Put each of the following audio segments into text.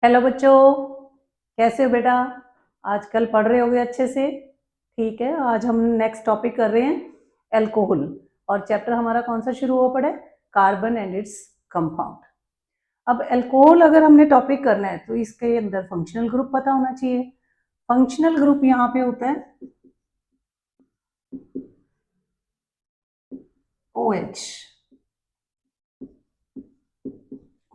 Hello बच्चों, कैसे हो बेटा? आजकल पढ़ रहे होगे अच्छे से। ठीक है, आज हम नेक्स्ट टॉपिक कर रहे हैं अल्कोहल। और चैप्टर हमारा कौन सा शुरू हो पड़ा है? Carbon and its compound. अब अल्कोहल अगर हमने टॉपिक करना है तो इसके अंदर फंक्शनल ग्रुप पता होना चाहिए। फंक्शनल ग्रुप यहाँ पे होता है OH।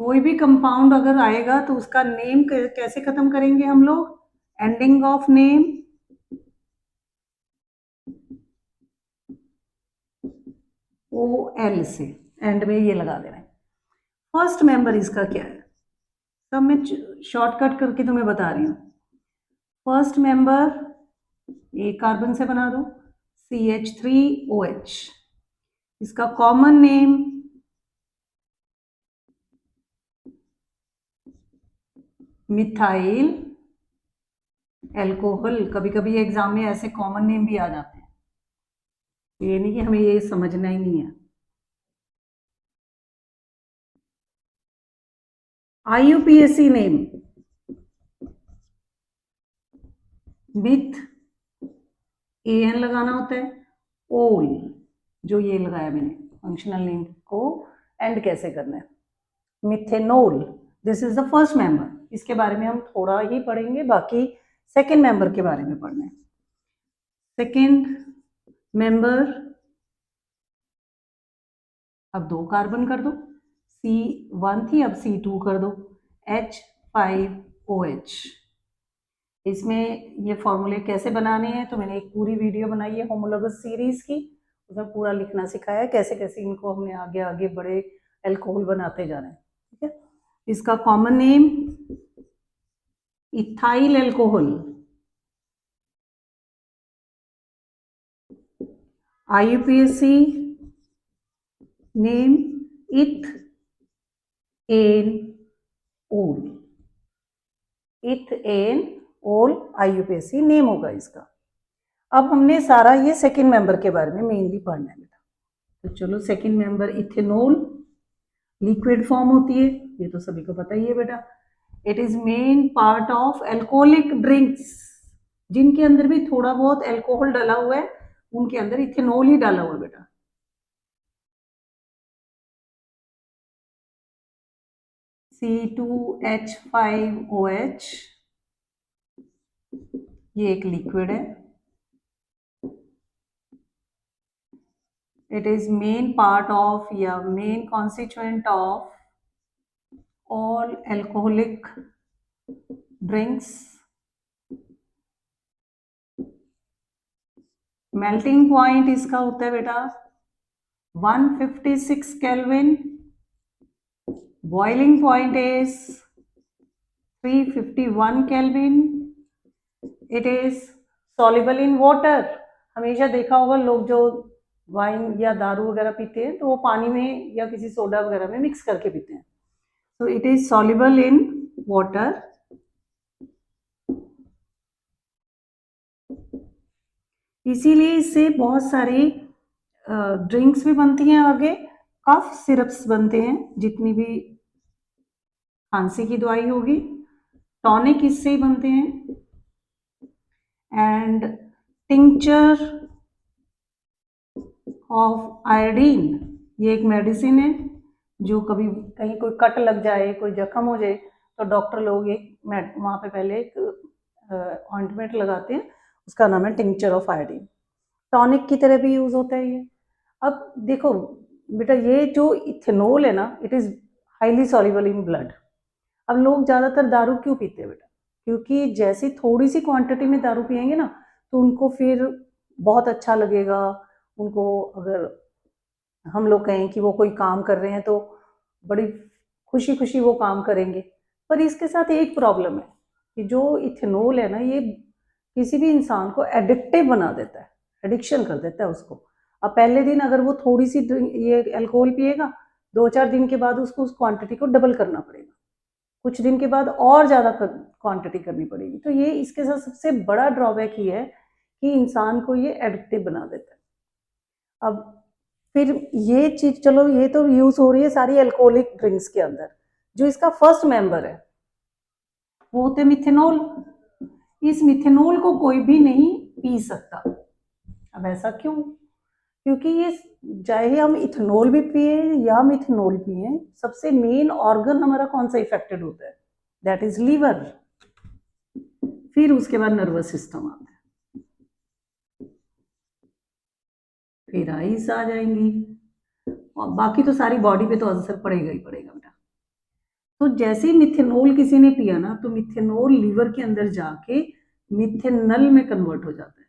कोई भी कंपाउंड अगर आएगा तो उसका नेम कैसे खत्म करेंगे हम लोग? एंडिंग ऑफ नेम OL से एंड में ये लगा देना है। फर्स्ट मेंबर इसका क्या है? सब मैं शॉर्टकट करके तुम्हें बता रही हूँ। फर्स्ट मेंबर ये कार्बन से बना दो, CH3OH। इसका कॉमन नेम मिथाइल एल्कोहल। कभी कभी एग्जाम में ऐसे कॉमन नेम भी आ जाते हैं, ये नहीं कि हमें ये समझना ही नहीं है। IUPAC नेम विथ AN लगाना होता है। ओल जो ये लगाया मैंने फंक्शनल नेम को एंड कैसे करना है? Methanol, this is the first member. इसके बारे में हम थोड़ा ही पढ़ेंगे, बाकी सेकेंड मेंबर के बारे में पढ़ना है। सेकेंड मेंबर, अब 2 कार्बन कर दो, C1 थी अब C2 कर दो, H5OH। इसमें ये फॉर्मूले कैसे बनाने हैं तो मैंने एक पूरी वीडियो बनाई है होमोलोगस सीरीज की, उसमें पूरा लिखना सिखाया है कैसे कैसे इनको हमने आगे आगे बड़े एल्कोहल बनाते जाना है। ठीक है, इसका common name ethyl alcohol. IUPAC name इथ एन ओल। इथ एन ओल IUPAC नेम होगा इसका। अब हमने सारा ये सेकेंड मेंबर के बारे में मेनली पढ़ना है बेटा। तो चलो, second member ethanol liquid form होती है, ये तो सभी को पता ही है बेटा। It is main part of alcoholic drinks. जिनके अंदर भी थोड़ा बहुत एल्कोहल डाला हुआ है उनके अंदर इथेनॉल ही डाला हुआ है बेटा। C2H5OH ये एक लिक्विड है। It is main part of या main constituent of all alcoholic drinks. Melting point इसका होता है बेटा 156 kelvin. Boiling point is 351 kelvin. It is soluble in water. हमेशा देखा होगा लोग जो वाइन या दारू वगैरह पीते हैं तो वो पानी में या किसी सोडा वगैरह में मिक्स करके पीते हैं। तो it is soluble in water. इसीलिए इससे बहुत सारी ड्रिंक्स भी बनती हैं, आगे कफ सिरप्स बनते हैं, जितनी भी खांसी की दवाई होगी टॉनिक इससे ही बनते हैं। एंड टिंचर ऑफ आयोडीन ये एक मेडिसिन है जो कभी कहीं कोई कट लग जाए, कोई जख्म हो जाए तो डॉक्टर लोग एक वहाँ पे पहले एक ऑइंटमेंट लगाते हैं, उसका नाम है टिंचर ऑफ आयोडीन। टॉनिक की तरह भी यूज होता है ये। अब देखो बेटा, ये जो इथेनॉल है ना, it is highly soluble in blood. अब लोग ज़्यादातर दारू क्यों पीते हैं बेटा? क्योंकि जैसे थोड़ी सी क्वांटिटी में दारू पियेंगे ना तो उनको फिर बहुत अच्छा लगेगा। उनको अगर हम लोग कहें कि वो कोई काम कर रहे हैं तो बड़ी खुशी खुशी वो काम करेंगे। पर इसके साथ एक प्रॉब्लम है कि जो इथेनॉल है ना, ये किसी भी इंसान को एडिक्टिव बना देता है, एडिक्शन कर देता है उसको। अब पहले दिन अगर वो थोड़ी सी ये अल्कोहल पिएगा, 2-4 दिन के बाद उसको उस क्वांटिटी को डबल करना पड़ेगा, कुछ दिन के बाद और ज़्यादा क्वांटिटी करनी पड़ेगी। तो ये इसके साथ सबसे बड़ा ड्रॉबैक ये है कि इंसान को ये एडिक्टिव बना देता है। अब फिर ये चीज, चलो ये तो यूज हो रही है सारी अल्कोहलिक ड्रिंक्स के अंदर। जो इसका फर्स्ट मेंबर है वो होते मिथेनॉल। इस मिथेनॉल को कोई भी नहीं पी सकता। अब ऐसा क्यों? क्योंकि ये चाहे हम इथेनॉल भी पिए या मिथेनॉल पिए, सबसे मेन ऑर्गन हमारा कौन सा इफेक्टेड होता है? That is liver. फिर उसके बाद नर्वस सिस्टम आता है, फिर आईज आ जाएंगी, और बाकी तो सारी बॉडी पे तो असर पड़ेगा ही पड़ेगा बेटा। तो जैसे ही मिथेनॉल किसी ने पिया ना, तो मिथेनॉल लीवर के अंदर जाके मिथेनल में कन्वर्ट हो जाता है,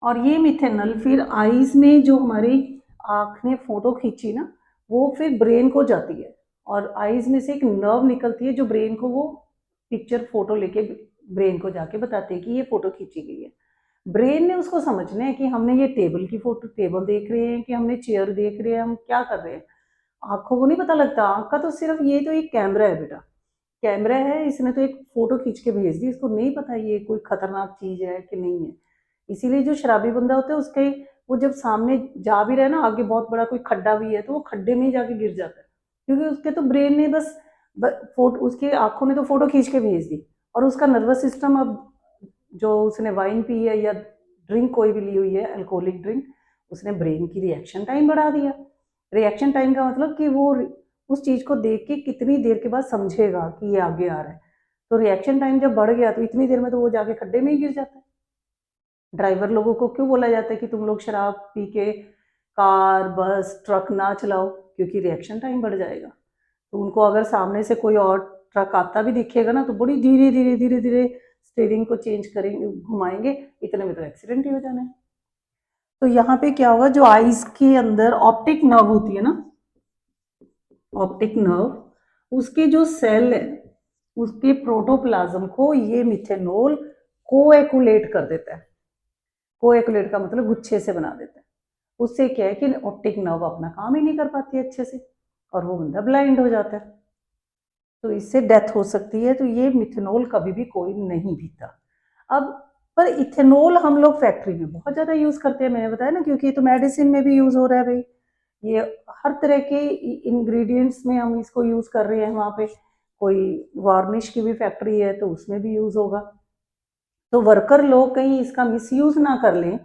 और ये मिथेनल फिर आईज में, जो हमारी आँख ने फोटो खींची ना, वो फिर ब्रेन को जाती है, और आईज में से एक नर्व निकलती है जो ब्रेन को वो पिक्चर फोटो लेके ब्रेन को जाके बताते हैं कि ये फोटो खींची गई है। ब्रेन ने उसको समझना है कि हमने ये टेबल की फोटो, टेबल देख रहे हैं कि हमने चेयर देख रहे हैं, हम क्या कर रहे हैं। आंखों को नहीं पता लगता, आंख का तो सिर्फ ये तो एक कैमरा है बेटा, कैमरा है, इसने तो एक फोटो खींच के भेज दी, इसको नहीं पता ये कोई खतरनाक चीज है कि नहीं है। इसीलिए जो शराबी बंदा होता है उसके, वो जब सामने जा भी रहे ना, आगे बहुत बड़ा कोई खड्डा भी है तो वो खड्डे में ही जाके गिर जाता है, क्योंकि उसके तो ब्रेन ने बस फोटो, उसके आंखों ने तो फोटो खींच के भेज दी, और उसका नर्वस सिस्टम अब, जो उसने वाइन पी है या ड्रिंक कोई भी ली हुई है अल्कोहलिक ड्रिंक, उसने ब्रेन की रिएक्शन टाइम बढ़ा दिया। रिएक्शन टाइम का मतलब कि वो उस चीज को देख के कितनी देर के बाद समझेगा कि ये आगे आ रहा है। तो रिएक्शन टाइम जब बढ़ गया तो इतनी देर में तो वो जाके खड्डे में ही गिर जाता है। ड्राइवर लोगों को क्यों बोला जाता है कि तुम लोग शराब पी के कार बस ट्रक ना चलाओ? क्योंकि रिएक्शन टाइम बढ़ जाएगा। तो उनको अगर सामने से कोई और ट्रक आता भी दिखेगा ना, तो बड़ी धीरे धीरे धीरे धीरे स्टीयरिंग को चेंज करेंगे, घुमाएंगे, इतने में तो एक्सीडेंट ही हो जाना है। तो यहाँ पे क्या होगा, जो आईज के अंदर ऑप्टिक नर्व होती है ना, ऑप्टिक नर्व, उसके जो सेल है, उसके प्रोटोप्लाज्म को ये मिथेनॉल कोएगुलेट कर देता है। कोएगुलेट का मतलब गुच्छे से बना देता है। उससे क्या है कि ऑप्टिक नर्व अपना काम ही नहीं कर पाती अच्छे से, और वो बंदा ब्लाइंड हो जाता है, तो इससे डेथ हो सकती है। तो ये मिथेनॉल कभी भी कोई नहीं पीता। अब पर इथेनॉल हम लोग फैक्ट्री में बहुत ज़्यादा यूज़ करते हैं, मैंने बताया ना, क्योंकि ये तो मेडिसिन में भी यूज़ हो रहा है भाई। ये हर तरह के इंग्रेडिएंट्स में हम इसको यूज़ कर रहे हैं। वहाँ पे कोई वार्निश की भी फैक्ट्री है तो उसमें भी यूज़ होगा। तो वर्कर लोग कहीं इसका मिसयूज ना कर लें,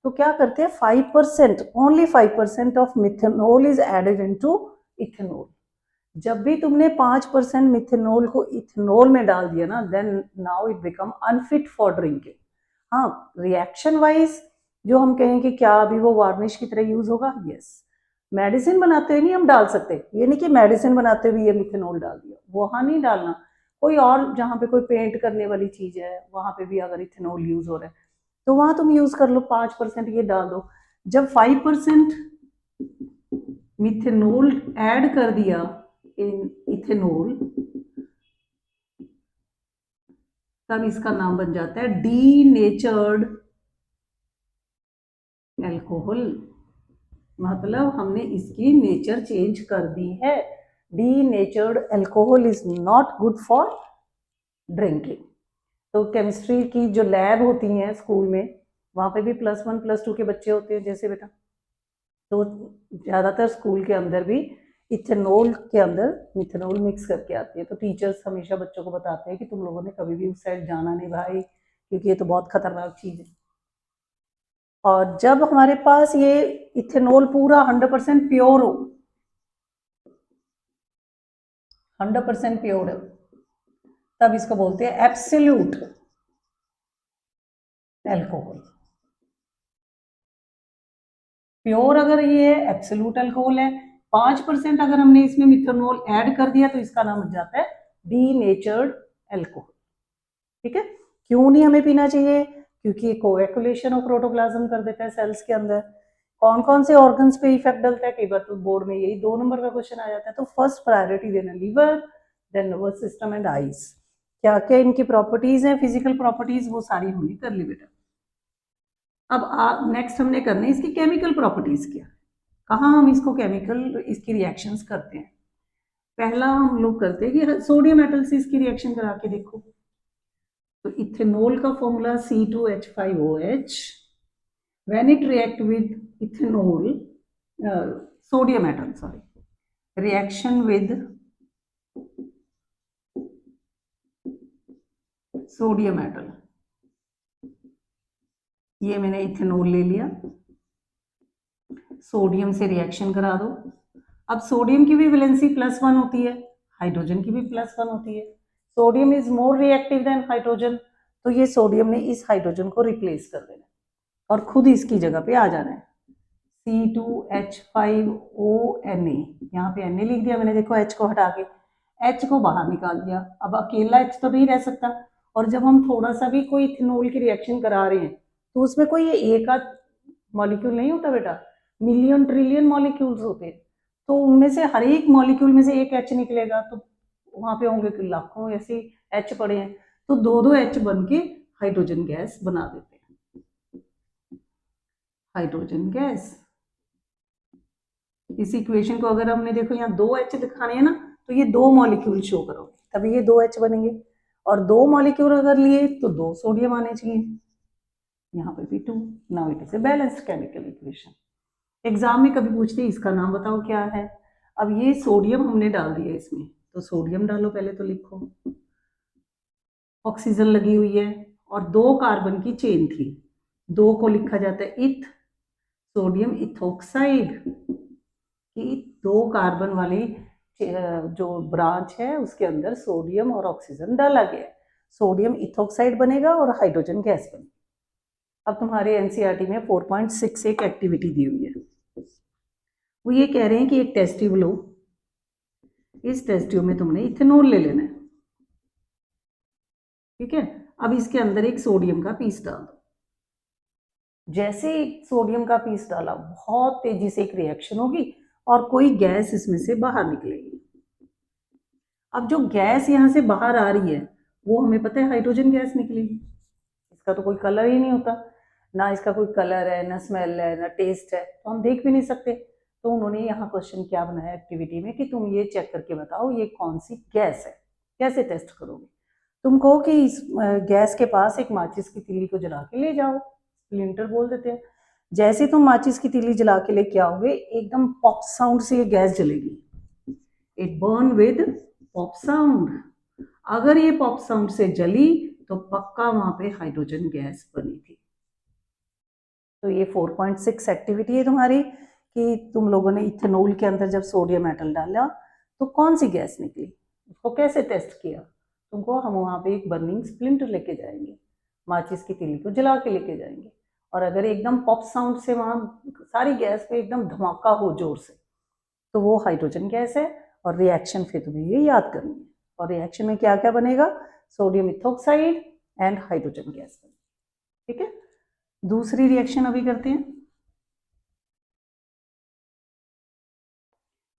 तो क्या करते हैं, 5%, only 5% of methanol is added into ethanol. जब भी तुमने 5% मिथेनॉल को इथेनॉल में डाल दिया ना, then now it become unfit for drinking. हाँ, रिएक्शन वाइज जो हम कहें कि क्या अभी वो वार्निश की तरह यूज होगा, यस। मेडिसिन बनाते हुए नहीं हम डाल सकते, ये नहीं कि मेडिसिन बनाते हुए ये मिथेनॉल डाल दिया, वहां नहीं डालना। कोई और जहाँ पे कोई पेंट करने वाली चीज है, वहां पे भी अगर इथेनॉल यूज हो रहा है तो वहां तुम यूज कर लो, 5% ये डाल दो। जब 5% मिथेनॉल ऐड कर दिया इन इथेनॉल, तब इसका नाम बन जाता है डीनेचर्ड एल्कोहल। मतलब हमने इसकी नेचर चेंज कर दी है। Denatured alcohol is not good for drinking. तो केमिस्ट्री की जो लैब होती हैं स्कूल में, वहाँ पे भी +1 +2 के बच्चे होते हैं जैसे बेटा, तो ज़्यादातर स्कूल के अंदर भी इथेनॉल के अंदर मिथेनॉल मिक्स करके आती है। तो टीचर्स हमेशा बच्चों को बताते हैं कि तुम लोगों ने कभी भी उस साइड जाना नहीं भाई, क्योंकि ये तो बहुत खतरनाक चीज़ है। और जब हमारे पास ये इथेनॉल पूरा 100% प्योर हो, 100% प्योर है, तब इसको बोलते हैं एब्सोल्यूट एल्कोहल। प्योर अगर ये है, एब्सोल्यूट अल्कोहल है। 5% अगर हमने इसमें मिथेनॉल ऐड कर दिया तो इसका नाम बन जाता है डीनेचर्ड एल्कोहल। ठीक है? क्यों नहीं हमें पीना चाहिए? क्योंकि ये कोएगुलेशन ऑफ प्रोटोप्लाज्म कर देता है सेल्स के अंदर। कौन कौन से ऑर्गन्स पे इफेक्ट डलता है? कई बार तो बोर्ड में यही 2 नंबर का क्वेश्चन आ जाता है। तो फर्स्ट प्रायोरिटी देना liver, then nervous system and eyes. क्या क्या इनकी प्रॉपर्टीज हैं, फिजिकल प्रॉपर्टीज, वो सारी हमने कर ली बेटा। अब नेक्स्ट हमने करना है इसकी केमिकल प्रॉपर्टीज क्या, कहाँ हम इसको केमिकल इसकी रिएक्शंस करते हैं। पहला हम लोग करते हैं कि सोडियम मेटल से इसकी रिएक्शन करा के देखो। तो इथेनॉल का formula C2H5OH, when it react with ethanol, sodium atom, sorry, reaction with sodium metal, ये मैंने इथेनॉल ले लिया, सोडियम से रिएक्शन करा दो। अब सोडियम की भी वैलेंसी +1 होती है, हाइड्रोजन की भी +1 होती है। Sodium is more reactive than hydrogen, तो ये सोडियम ने इस हाइड्रोजन को रिप्लेस कर देना और खुद इसकी जगह पे आ जाना है। C2H5ONa, यहाँ पे Na लिख दिया मैंने, देखो H को हटा के H को बाहर निकाल दिया। अब अकेला H तो नहीं रह सकता, और जब हम थोड़ा सा भी कोई इथेनॉल की रिएक्शन करा रहे हैं तो उसमें कोई एक आध मॉलिक्यूल नहीं होता बेटा, मिलियन ट्रिलियन मॉलिक्यूल्स होते हैं, तो उनमें से हर एक मॉलिक्यूल में से एक H निकलेगा, तो वहां पे होंगे कि लाखों ऐसे H पड़े हैं, तो दो दो H बन के हाइड्रोजन गैस बना देते हैं, हाइड्रोजन गैस। इस इक्वेशन को अगर हमने देखो यहाँ 2H दिखाने हैं ना, तो ये 2 मॉलिक्यूल शो करोगे तभी ये 2H बनेंगे, और 2 मॉलिक्यूल अगर लिए तो 2 सोडियम आने चाहिए, यहाँ पे भी 2। Now it is a balanced chemical equation. Exam में कभी पूछते हैं इसका नाम बताओ क्या है। अब ये सोडियम हमने डाल दिया इसमें, तो सोडियम डालो पहले, तो लिखो ऑक्सीजन लगी हुई है और 2 कार्बन की चेन थी, 2 को लिखा जाता है इथ, सोडियम इथोक्साइड की 2 कार्बन वाली जो ब्रांच है उसके अंदर सोडियम और ऑक्सीजन डाला गया है, सोडियम इथोक्साइड बनेगा और हाइड्रोजन गैस बनेगी। अब तुम्हारे एनसीईआरटी में 4.6 एक एक्टिविटी दी हुई है, वो ये कह रहे हैं कि एक टेस्ट ट्यूब लो, इस टेस्ट ट्यूब में तुमने इथेनॉल ले लेना है, ठीक है। अब इसके अंदर एक सोडियम का पीस डाल दो, जैसे एक सोडियम का पीस डाला बहुत तेजी से एक रिएक्शन होगी और कोई गैस इसमें से बाहर निकलेगी। अब जो गैस यहाँ से बाहर आ रही है वो हमें पता है हाइड्रोजन गैस निकलेगी, इसका तो कोई कलर ही नहीं होता, ना इसका कोई कलर है, ना स्मेल है, ना टेस्ट है, तो हम देख भी नहीं सकते। तो उन्होंने यहाँ क्वेश्चन क्या बनाया एक्टिविटी में कि तुम ये चेक करके बताओ ये कौन सी गैस है, कैसे टेस्ट करोगे। तुम कहो कि इस गैस के पास एक माचिस की तीली को जला के ले जाओ, स्प्लिंटर बोल देते हैं। जैसे तुम माचिस की तीली जला के लेके आओगे एकदम पॉप साउंड से ये गैस जलेगी, it burn with pop sound. अगर ये पॉप साउंड से जली तो पक्का वहां पे हाइड्रोजन गैस बनी थी। तो ये 4.6 एक्टिविटी है तुम्हारी कि तुम लोगों ने इथेनॉल के अंदर जब सोडियम मेटल डाला तो कौन सी गैस निकली, उसको कैसे टेस्ट किया। तुमको हम वहाँ पे एक बर्निंग स्प्लिंटर लेके जाएंगे, माचिस की तीली को जला के लेके जाएंगे, और अगर एकदम पॉप साउंड से वहाँ सारी गैस पे एकदम धमाका हो जोर से तो वो हाइड्रोजन गैस है, और रिएक्शन फिर तुम्हें ये याद करनी है। और रिएक्शन में क्या क्या बनेगा, sodium ethoxide and hydrogen gas बनेगी, ठीक है। दूसरी रिएक्शन अभी करते हैं,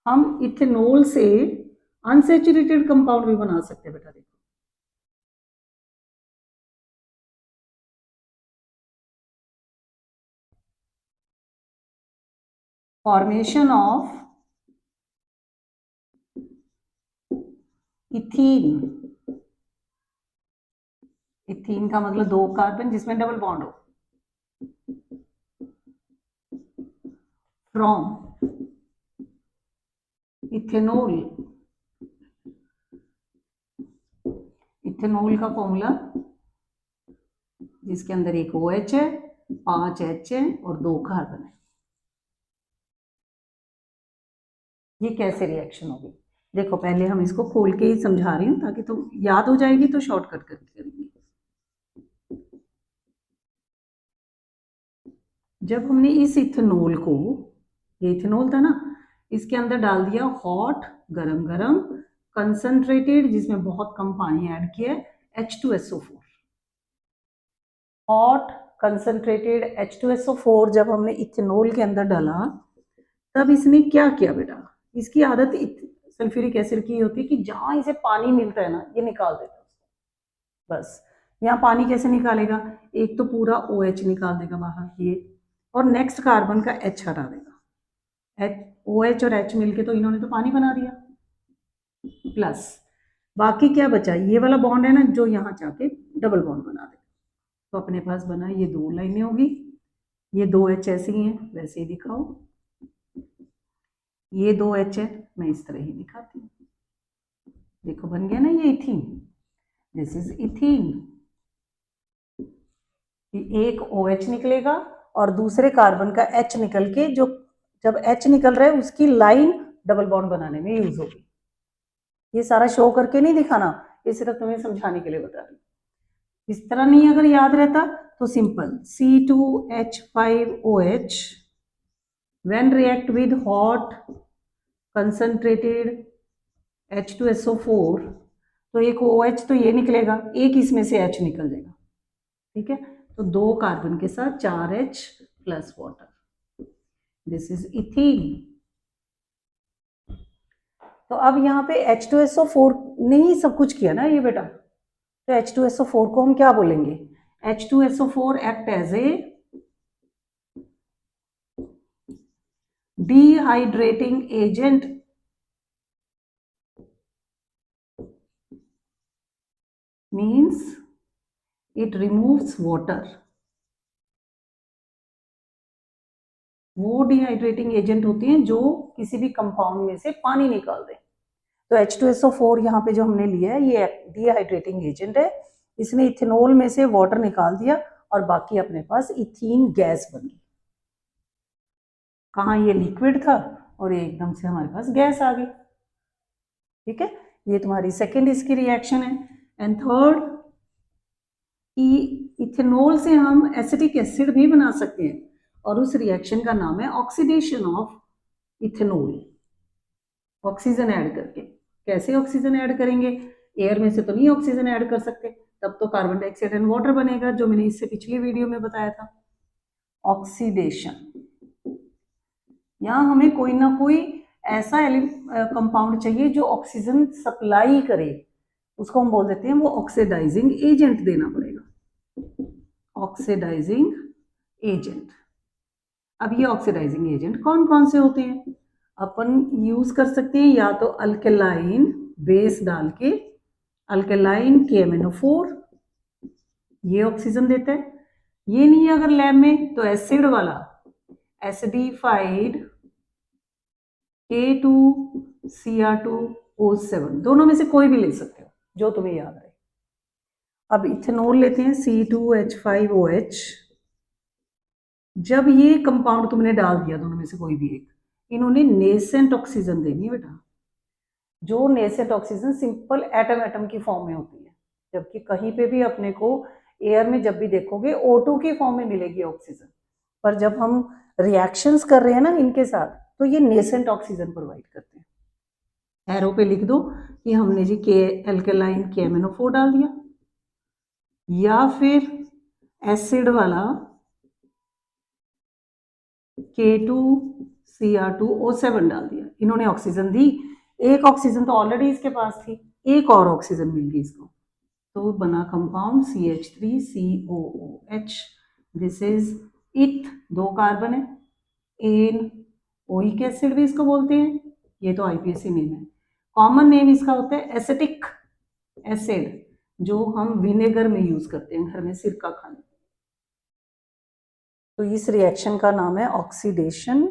हम इथेनॉल से अनसैचुरेटेड कंपाउंड भी बना सकते हैं बेटा, देखो फॉर्मेशन ऑफ इथीन, इथीन का मतलब 2 कार्बन जिसमें डबल बॉन्ड हो, फ्रॉम इथेनॉल। इथेनॉल का फॉर्मूला जिसके अंदर एक OH है, 5 H है और 2 कार्बन है। ये कैसे रिएक्शन होगी, देखो पहले हम इसको खोल के ही समझा रही हूँ ताकि तुम याद हो जाएगी तो शॉर्टकट करके करेंगे। जब हमने इस इथेनॉल को, ये इथेनॉल था ना, इसके अंदर डाल दिया हॉट, गरम गरम कंसंट्रेटेड जिसमें बहुत कम पानी ऐड किया है, H2SO4, हॉट कंसंट्रेटेड H2SO4 जब हमने इथेनॉल के अंदर डाला तब इसने क्या किया बेटा, इसकी आदत सल्फ्यूरिक एसिड की होती है कि जहां इसे पानी मिलता है ना ये निकाल देता है उसको। बस यहाँ पानी कैसे निकालेगा, एक तो पूरा OH निकाल देगा बाहर ये, और नेक्स्ट कार्बन का H हटा देगा, OH और H मिलके तो इन्होंने तो पानी बना दिया, प्लस बाकी क्या बचा, ये वाला बॉन्ड है ना जो यहाँ जाके डबल बॉन्ड बना देगा। तो अपने पास बना ये 2 लाइनें होगी, ये 2 H ऐसे ही हैं वैसे ही दिखाओ, ये 2 H है मैं इस तरह ही दिखाती हूँ, देखो बन गया ना ये इथीन, दिस इज इथीन। कि एक OH निकलेगा और दूसरे कार्बन का H निकल के, जो जब H निकल रहा है उसकी लाइन डबल बॉन्ड बनाने में यूज होगी। ये सारा शो करके नहीं दिखाना, ये सिर्फ तुम्हें समझाने के लिए बता रही हूँ। इस तरह नहीं अगर याद रहता तो simple C2H5OH when react with hot concentrated H2SO4, तो एक OH तो ये निकलेगा, एक इसमें से H निकल जाएगा, ठीक है। तो 2 कार्बन के साथ 4H plus water, this is ethene. तो अब यहाँ पे H2SO4 ने ही सब कुछ किया ना ये बेटा, तो H2SO4 को हम क्या बोलेंगे? H2SO4 act as a dehydrating agent, means it removes water. वो डिहाइड्रेटिंग एजेंट होती हैं जो किसी भी कंपाउंड में से पानी निकाल दें। तो H2SO4 यहाँ पे जो हमने लिया है ये डिहाइड्रेटिंग एजेंट है, इसने इथेनॉल में से वाटर निकाल दिया और बाकी अपने पास इथीन गैस बन गई। कहाँ ये लिक्विड था और ये एकदम से हमारे पास गैस आ गई, ठीक है। ये तुम्हारी सेकेंड इसकी रिएक्शन है। एंड थर्ड, इथेनॉल से हम एसिटिक एसिड भी बना सकते हैं और उस रिएक्शन का नाम है oxidation of ethanol, oxygen add करके। कैसे ऑक्सीजन ऐड करेंगे? एयर में से तो नहीं ऑक्सीजन ऐड कर सकते, तब तो कार्बन डाइऑक्साइड एंड वाटर बनेगा, जो मैंने इससे पिछली वीडियो में बताया था। ऑक्सीडेशन, यहाँ हमें कोई ना कोई ऐसा कंपाउंड चाहिए जो ऑक्सीजन सप्लाई करे, उसको हम बोल देते हैं वो ऑक्सीडाइजिंग एजेंट देना पड़ेगा, ऑक्सीडाइजिंग एजेंट। अब ये ऑक्सीडाइजिंग एजेंट कौन कौन से होते हैं? अपन यूज कर सकते हैं या तो अल्केलाइन बेस डाल के, अल्केलाइन KMnO4, ये ऑक्सीजन देता है। ये नहीं है अगर लैब में तो एसिड वाला एसिडिफाइड K2Cr2O7, दोनों में से कोई भी ले सकते हो जो तुम्हें याद रहे। अब इथेनॉल लेते हैं C2H5OH, जब ये कंपाउंड तुमने डाल दिया दोनों में से कोई भी एक, इन्होंने नेसेंट ऑक्सीजन देनी है बेटा। जो नेसेंट ऑक्सीजन सिंपल एटम की फॉर्म में होती है, जबकि कहीं पे भी अपने को एयर में जब भी देखोगे O2 की फॉर्म में मिलेगी ऑक्सीजन, पर जब हम रिएक्शंस कर रहे हैं ना इनके साथ, तो ये नेसेंट ऑक्सीजन प्रोवाइड करते हैं। एरो पे लिख दो कि हमने जी अल्केलाइन KMnO4 डाल दिया, या फिर एसिड वाला K2Cr2O7 डाल दिया, इन्होंने ऑक्सीजन दी। एक ऑक्सीजन तो ऑलरेडी इसके पास थी, एक और ऑक्सीजन मिल गई इसको, तो बना कंपाउंड CH3COOH, दिस इज इथ, 2 कार्बन है। एन ओइक एसिड भी इसको बोलते हैं, ये तो IPSC नेम है। कॉमन नेम इसका होता है एसिटिक एसिड, जो हम विनेगर में यूज करते हैं घर में सिरका खाने। तो इस रिएक्शन का नाम है ऑक्सीडेशन,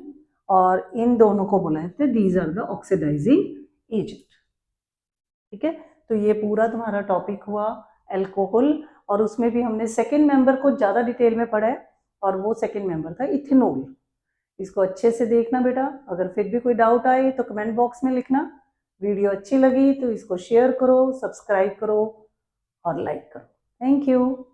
और इन दोनों को बोला जाता है these are the oxidizing agent, ठीक है। तो ये पूरा तुम्हारा टॉपिक हुआ अल्कोहल, और उसमें भी हमने सेकेंड मेंबर को ज़्यादा डिटेल में पढ़ा है, और वो सेकेंड मेंबर था इथेनॉल। इसको अच्छे से देखना बेटा, अगर फिर भी कोई डाउट आए तो कमेंट बॉक्स में लिखना। वीडियो अच्छी लगी तो इसको शेयर करो, सब्सक्राइब करो और लाइक करो। Thank you.